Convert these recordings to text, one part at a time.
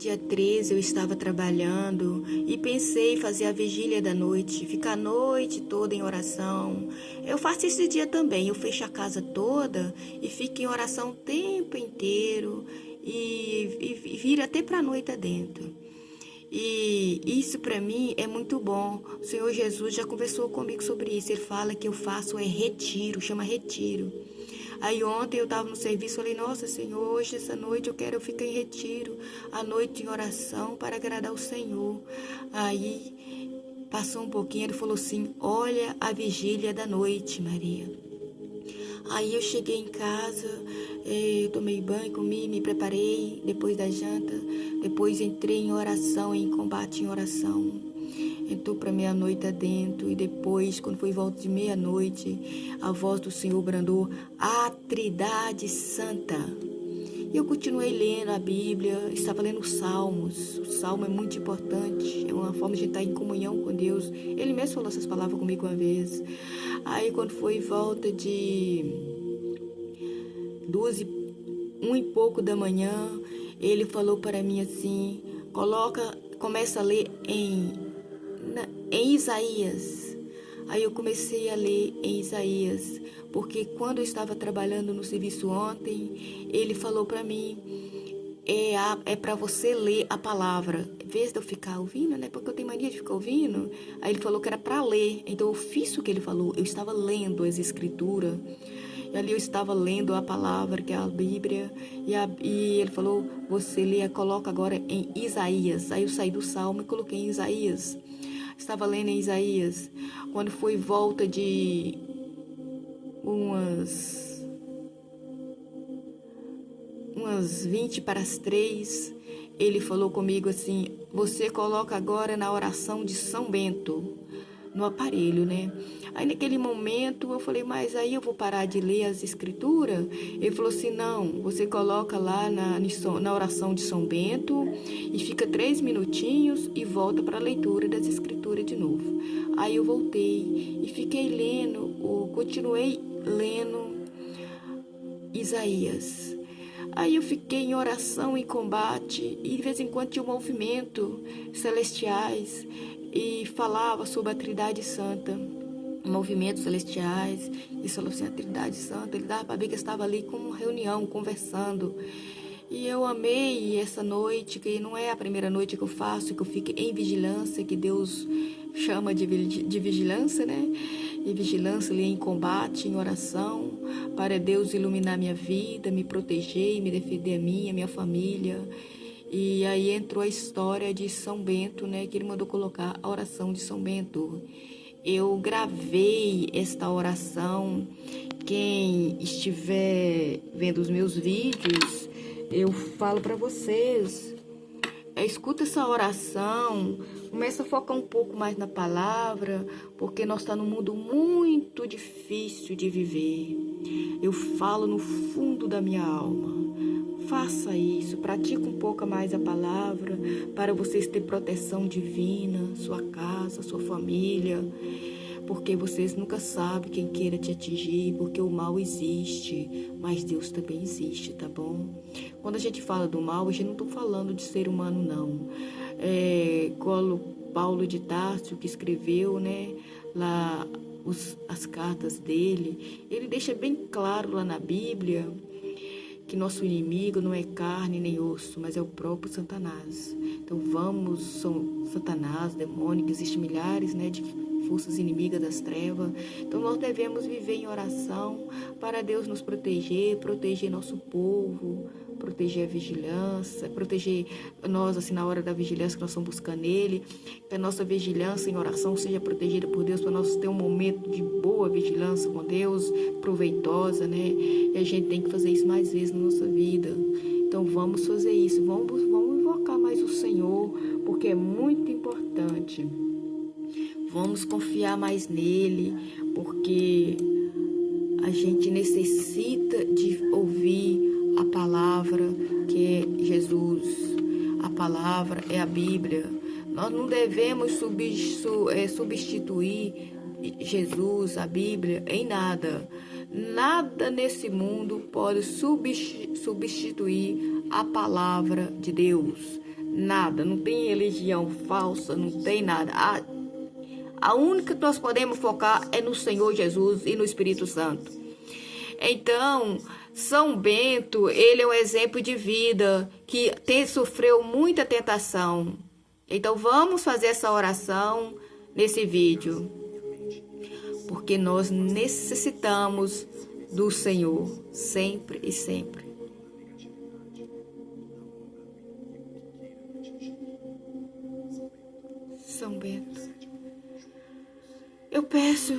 Dia 13 eu estava trabalhando e pensei em fazer a vigília da noite, ficar a noite toda em oração. Eu faço esse dia também, eu fecho a casa toda e fico em oração o tempo inteiro e vira até para a noite adentro. E isso para mim é muito bom. O Senhor Jesus já conversou comigo sobre isso. Ele fala que eu faço retiro, chama retiro. Aí ontem eu estava no serviço, falei, nossa Senhor, hoje, essa noite eu ficar em retiro, à noite em oração para agradar o Senhor. Aí passou um pouquinho, ele falou assim, olha a vigília da noite, Maria. Aí eu cheguei em casa, tomei banho, comi, me preparei depois da janta, depois entrei em oração, em combate em oração. Entrou para meia-noite adentro e depois, quando foi volta de meia-noite, a voz do Senhor brandou, a Trindade Santa. E eu continuei lendo a Bíblia, estava lendo os Salmos. O Salmo é muito importante, é uma forma de estar em comunhão com Deus. Ele mesmo falou essas palavras comigo uma vez. Aí quando foi volta de 12, 1 e pouco da manhã, ele falou para mim assim, começa a ler em Isaías. Aí eu comecei a ler em Isaías, porque quando eu estava trabalhando no serviço ontem, ele falou para mim, é para você ler a palavra, em vez de eu ficar ouvindo, né? Porque eu tenho mania de ficar ouvindo. Aí ele falou que era para ler, então eu fiz o que ele falou, eu estava lendo as escrituras. E ali eu estava lendo a palavra, que é a Bíblia, e ele falou, você lê, coloca agora em Isaías. Aí eu saí do Salmo e coloquei em Isaías. Estava lendo em Isaías. Quando foi volta de umas 20 para as 3, ele falou comigo assim, você coloca agora na oração de São Bento, no aparelho, né? Aí naquele momento eu falei, mas aí eu vou parar de ler as escrituras? Ele falou assim, não, você coloca lá na oração de São Bento e fica 3 minutinhos e volta para a leitura das escrituras de novo. Aí eu voltei e fiquei continuei lendo Isaías. Aí eu fiquei em oração, em combate, e de vez em quando tinha um movimento celestiais e falava sobre a Trindade Santa, movimentos celestiais, e falou assim, a Trindade Santa, ele dava para ver que eu estava ali com uma reunião, conversando. E eu amei essa noite, que não é a primeira noite que eu faço, que eu fico em vigilância, que Deus chama de vigilância, né? E vigilância ali em combate, em oração, para Deus iluminar minha vida, me proteger e me defender a minha família. E aí entrou a história de São Bento, né? Que ele mandou colocar a oração de São Bento. Eu gravei esta oração. Quem estiver vendo os meus vídeos, eu falo para vocês, escuta essa oração, começa a focar um pouco mais na palavra, porque nós estamos num mundo muito difícil de viver. Eu falo no fundo da minha alma. Faça isso, pratique um pouco mais a palavra, para vocês terem proteção divina, sua casa, sua família, porque vocês nunca sabem quem queira te atingir, porque o mal existe, mas Deus também existe, tá bom? Quando a gente fala do mal, a gente não está falando de ser humano, não. Paulo de Tarso, que escreveu, né, lá as cartas dele, ele deixa bem claro lá na Bíblia que nosso inimigo não é carne nem osso, mas é o próprio Satanás. Então são Satanás, demônio, que existem milhares, né, de forças inimigas das trevas. Então nós devemos viver em oração para Deus nos proteger nosso povo, proteger a vigilância, proteger nós assim na hora da vigilância que nós estamos buscando Ele, que a nossa vigilância em oração seja protegida por Deus, para nós ter um momento de boa vigilância com Deus, proveitosa, né? E a gente tem que fazer isso mais vezes na nossa vida. Então vamos fazer isso, vamos invocar mais o Senhor, porque é muito importante. Vamos confiar mais nele, porque a gente necessita de ouvir a palavra que é Jesus. A palavra é a Bíblia. Nós não devemos substituir Jesus, a Bíblia, em nada. Nada nesse mundo pode substituir a palavra de Deus. Nada, não tem religião falsa, não tem nada. A única que nós podemos focar é no Senhor Jesus e no Espírito Santo. Então, São Bento, ele é um exemplo de vida que sofreu muita tentação. Então, vamos fazer essa oração nesse vídeo, porque nós necessitamos do Senhor, sempre e sempre. São Bento, eu peço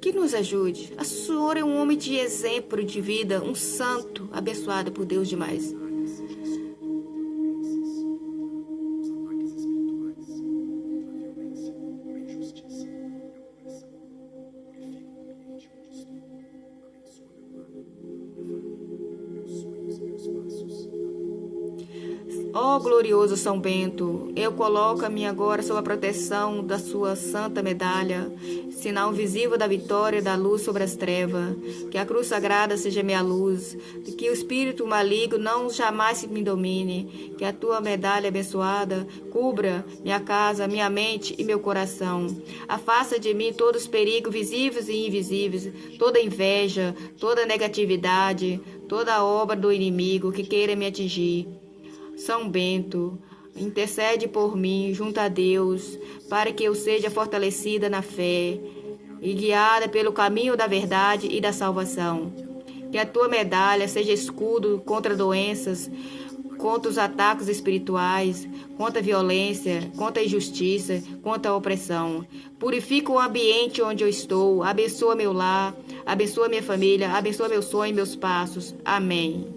que nos ajude. O Senhor é um homem de exemplo de vida, um santo abençoado por Deus demais. Ó glorioso São Bento, eu coloco-me agora sob a proteção da sua santa medalha, sinal visível da vitória da luz sobre as trevas. Que a cruz sagrada seja minha luz, que o espírito maligno não jamais me domine, que a tua medalha abençoada cubra minha casa, minha mente e meu coração. Afasta de mim todos os perigos visíveis e invisíveis, toda inveja, toda negatividade, toda obra do inimigo que queira me atingir. São Bento, intercede por mim junto a Deus, para que eu seja fortalecida na fé e guiada pelo caminho da verdade e da salvação. Que a tua medalha seja escudo contra doenças, contra os ataques espirituais, contra a violência, contra a injustiça, contra a opressão. Purifica o ambiente onde eu estou, abençoa meu lar, abençoa minha família, abençoa meu sonho e meus passos. Amém.